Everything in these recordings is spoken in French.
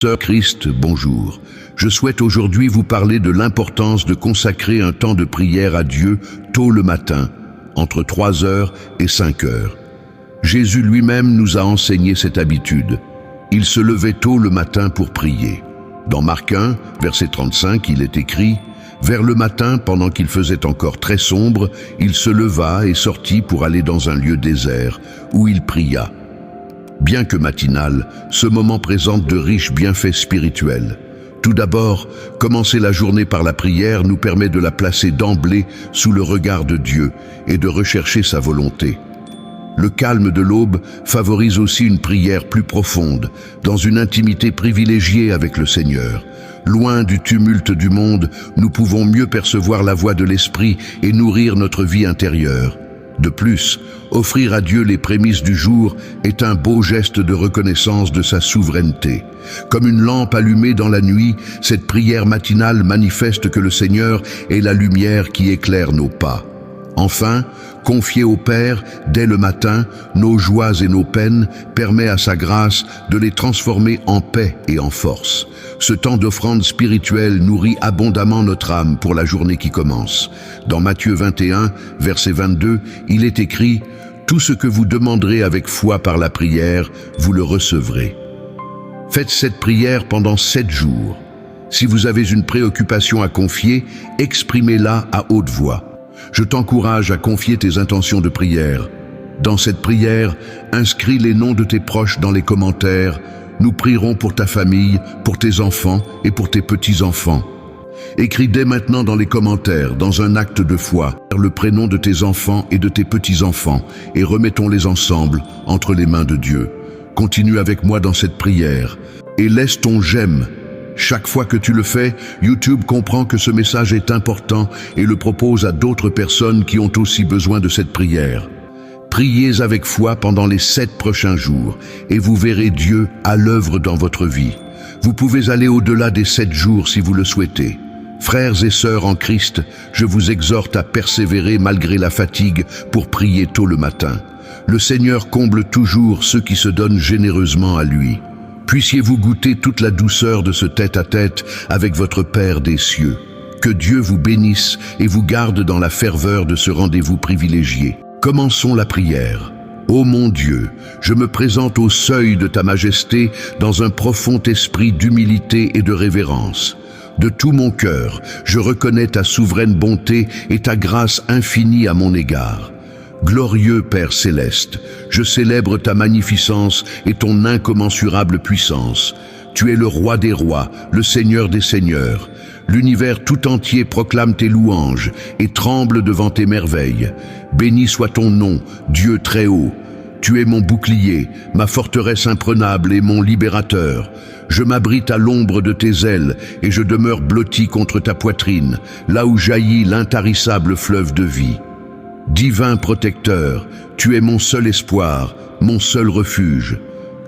Sœur Christ, bonjour. Je souhaite aujourd'hui vous parler de l'importance de consacrer un temps de prière à Dieu tôt le matin, entre 3 heures et 5 heures. Jésus lui-même nous a enseigné cette habitude. Il se levait tôt le matin pour prier. Dans Marc 1, verset 35, il est écrit « Vers le matin, pendant qu'il faisait encore très sombre, il se leva et sortit pour aller dans un lieu désert, où il pria. » Bien que matinal, ce moment présente de riches bienfaits spirituels. Tout d'abord, commencer la journée par la prière nous permet de la placer d'emblée sous le regard de Dieu et de rechercher sa volonté. Le calme de l'aube favorise aussi une prière plus profonde, dans une intimité privilégiée avec le Seigneur. Loin du tumulte du monde, nous pouvons mieux percevoir la voix de l'Esprit et nourrir notre vie intérieure. De plus, offrir à Dieu les prémices du jour est un beau geste de reconnaissance de sa souveraineté. Comme une lampe allumée dans la nuit, cette prière matinale manifeste que le Seigneur est la lumière qui éclaire nos pas. Enfin, confier au Père, dès le matin, nos joies et nos peines permet à sa grâce de les transformer en paix et en force. Ce temps d'offrande spirituelle nourrit abondamment notre âme pour la journée qui commence. Dans Matthieu 21, verset 22, il est écrit « Tout ce que vous demanderez avec foi par la prière, vous le recevrez. » Faites cette prière pendant 7 jours. Si vous avez une préoccupation à confier, exprimez-la à haute voix. Je t'encourage à confier tes intentions de prière. Dans cette prière, inscris les noms de tes proches dans les commentaires. Nous prierons pour ta famille, pour tes enfants et pour tes petits-enfants. Écris dès maintenant dans les commentaires, dans un acte de foi, le prénom de tes enfants et de tes petits-enfants et remettons-les ensemble entre les mains de Dieu. Continue avec moi dans cette prière et laisse ton j'aime. Chaque fois que tu le fais, YouTube comprend que ce message est important et le propose à d'autres personnes qui ont aussi besoin de cette prière. Priez avec foi pendant les 7 prochains jours et vous verrez Dieu à l'œuvre dans votre vie. Vous pouvez aller au-delà des 7 jours si vous le souhaitez. Frères et sœurs en Christ, je vous exhorte à persévérer malgré la fatigue pour prier tôt le matin. Le Seigneur comble toujours ceux qui se donnent généreusement à lui. Puissiez-vous goûter toute la douceur de ce tête-à-tête avec votre Père des cieux. Que Dieu vous bénisse et vous garde dans la ferveur de ce rendez-vous privilégié. Commençons la prière. Ô mon Dieu, je me présente au seuil de ta majesté dans un profond esprit d'humilité et de révérence. De tout mon cœur, je reconnais ta souveraine bonté et ta grâce infinie à mon égard. Glorieux Père céleste, je célèbre ta magnificence et ton incommensurable puissance. Tu es le roi des rois, le Seigneur des seigneurs. L'univers tout entier proclame tes louanges et tremble devant tes merveilles. Béni soit ton nom, Dieu très haut. Tu es mon bouclier, ma forteresse imprenable et mon libérateur. Je m'abrite à l'ombre de tes ailes et je demeure blotti contre ta poitrine, là où jaillit l'intarissable fleuve de vie. Divin protecteur, tu es mon seul espoir, mon seul refuge.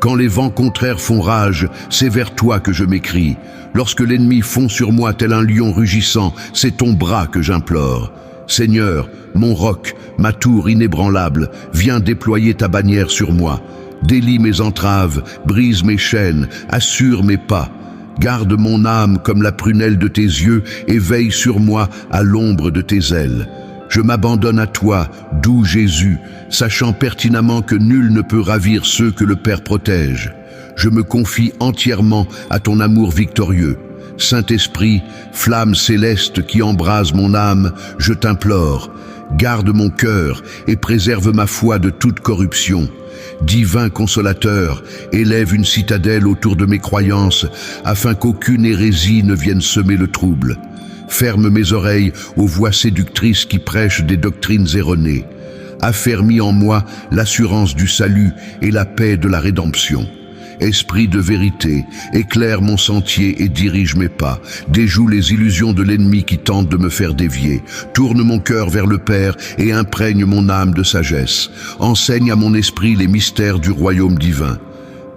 Quand les vents contraires font rage, c'est vers toi que je m'écrie. Lorsque l'ennemi fond sur moi tel un lion rugissant, c'est ton bras que j'implore. Seigneur, mon roc, ma tour inébranlable, viens déployer ta bannière sur moi. Délie mes entraves, brise mes chaînes, assure mes pas. Garde mon âme comme la prunelle de tes yeux et veille sur moi à l'ombre de tes ailes. Je m'abandonne à toi, doux Jésus, sachant pertinemment que nul ne peut ravir ceux que le Père protège. Je me confie entièrement à ton amour victorieux. Saint-Esprit, flamme céleste qui embrase mon âme, je t'implore, garde mon cœur et préserve ma foi de toute corruption. Divin consolateur, élève une citadelle autour de mes croyances, afin qu'aucune hérésie ne vienne semer le trouble. Ferme mes oreilles aux voix séductrices qui prêchent des doctrines erronées. Affermis en moi l'assurance du salut et la paix de la rédemption. Esprit de vérité, éclaire mon sentier et dirige mes pas. Déjoue les illusions de l'ennemi qui tente de me faire dévier. Tourne mon cœur vers le Père et imprègne mon âme de sagesse. Enseigne à mon esprit les mystères du royaume divin.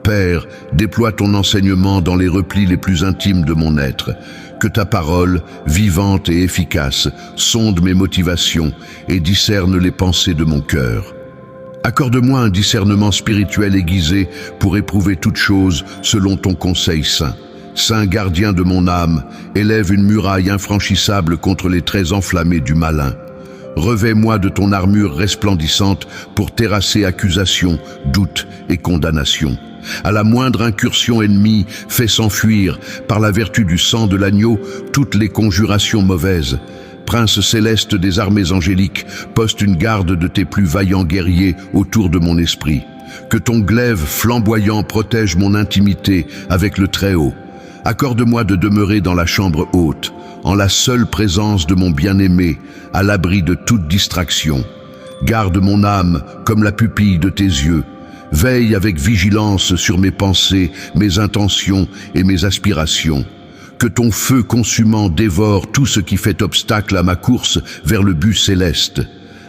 Père, déploie ton enseignement dans les replis les plus intimes de mon être. Que ta parole, vivante et efficace, sonde mes motivations et discerne les pensées de mon cœur. Accorde-moi un discernement spirituel aiguisé pour éprouver toute chose selon ton conseil saint. Saint gardien de mon âme, élève une muraille infranchissable contre les traits enflammés du malin. Revêt-moi de ton armure resplendissante pour terrasser accusation, doute et condamnation. À la moindre incursion ennemie, fais s'enfuir, par la vertu du sang de l'agneau, toutes les conjurations mauvaises. Prince céleste des armées angéliques, poste une garde de tes plus vaillants guerriers autour de mon esprit. Que ton glaive flamboyant protège mon intimité avec le Très-Haut. Accorde-moi de demeurer dans la chambre haute, en la seule présence de mon bien-aimé, à l'abri de toute distraction. Garde mon âme comme la pupille de tes yeux. Veille avec vigilance sur mes pensées, mes intentions et mes aspirations. Que ton feu consumant dévore tout ce qui fait obstacle à ma course vers le but céleste.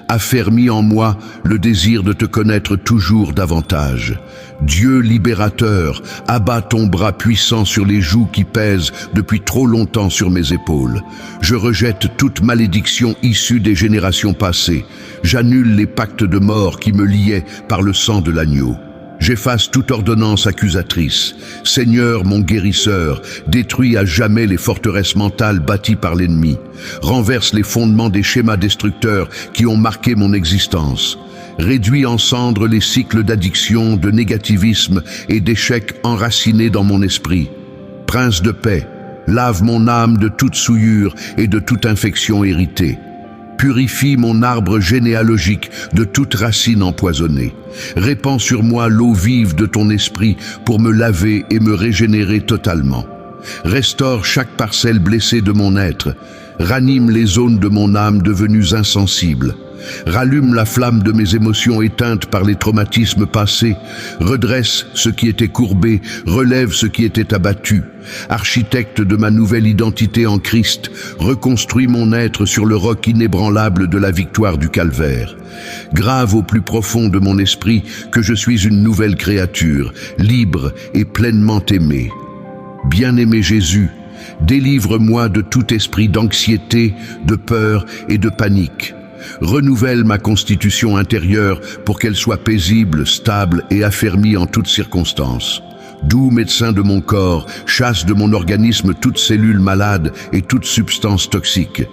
Affermis en moi le désir de te connaître toujours davantage. Dieu libérateur, abat ton bras puissant sur les jougs qui pèsent depuis trop longtemps sur mes épaules. Je rejette toute malédiction issue des générations passées. J'annule les pactes de mort qui me liaient par le sang de l'agneau. J'efface toute ordonnance accusatrice. Seigneur, mon guérisseur, détruis à jamais les forteresses mentales bâties par l'ennemi. Renverse les fondements des schémas destructeurs qui ont marqué mon existence. Réduis en cendres les cycles d'addiction, de négativisme et d'échecs enracinés dans mon esprit. Prince de paix, lave mon âme de toute souillure et de toute infection héritée. Purifie mon arbre généalogique de toute racine empoisonnée. Répands sur moi l'eau vive de ton esprit pour me laver et me régénérer totalement. Restaure chaque parcelle blessée de mon être. Ranime les zones de mon âme devenues insensibles. Rallume la flamme de mes émotions éteintes par les traumatismes passés. Redresse ce qui était courbé, relève ce qui était abattu. Architecte de ma nouvelle identité en Christ, reconstruis mon être sur le roc inébranlable de la victoire du calvaire. Grave au plus profond de mon esprit que je suis une nouvelle créature, libre et pleinement aimée. Bien-aimé Jésus, délivre-moi de tout esprit d'anxiété, de peur et de panique. Renouvelle ma constitution intérieure pour qu'elle soit paisible, stable et affermie en toutes circonstances. Doux médecin de mon corps, chasse de mon organisme toute cellule malade et toute substance toxique.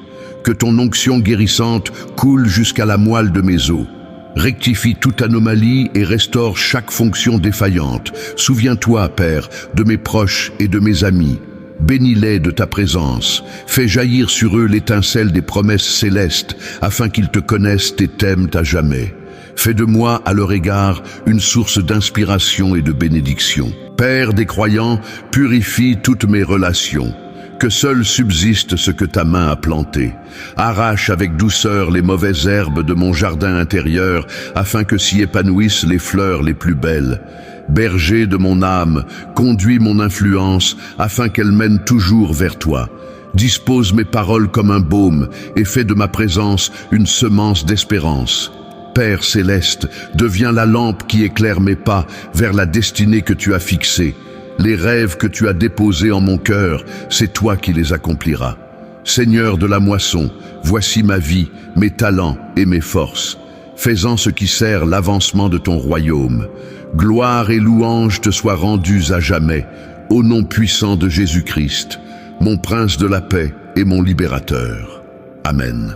Que ton onction guérissante coule jusqu'à la moelle de mes os. Rectifie toute anomalie et restaure chaque fonction défaillante. Souviens-toi, Père, de mes proches et de mes amis. Bénis-les de ta présence. Fais jaillir sur eux l'étincelle des promesses célestes, afin qu'ils te connaissent et t'aiment à jamais. Fais de moi, à leur égard, une source d'inspiration et de bénédiction. Père des croyants, purifie toutes mes relations. Que seul subsiste ce que ta main a planté. Arrache avec douceur les mauvaises herbes de mon jardin intérieur, afin que s'y épanouissent les fleurs les plus belles. Berger de mon âme, conduis mon influence, afin qu'elle mène toujours vers toi. Dispose mes paroles comme un baume, et fais de ma présence une semence d'espérance. Père céleste, deviens la lampe qui éclaire mes pas vers la destinée que tu as fixée. Les rêves que tu as déposés en mon cœur, c'est toi qui les accompliras. Seigneur de la moisson, voici ma vie, mes talents et mes forces. Fais-en ce qui sert l'avancement de ton royaume. Gloire et louange te soient rendues à jamais, au nom puissant de Jésus-Christ, mon prince de la paix et mon libérateur. Amen.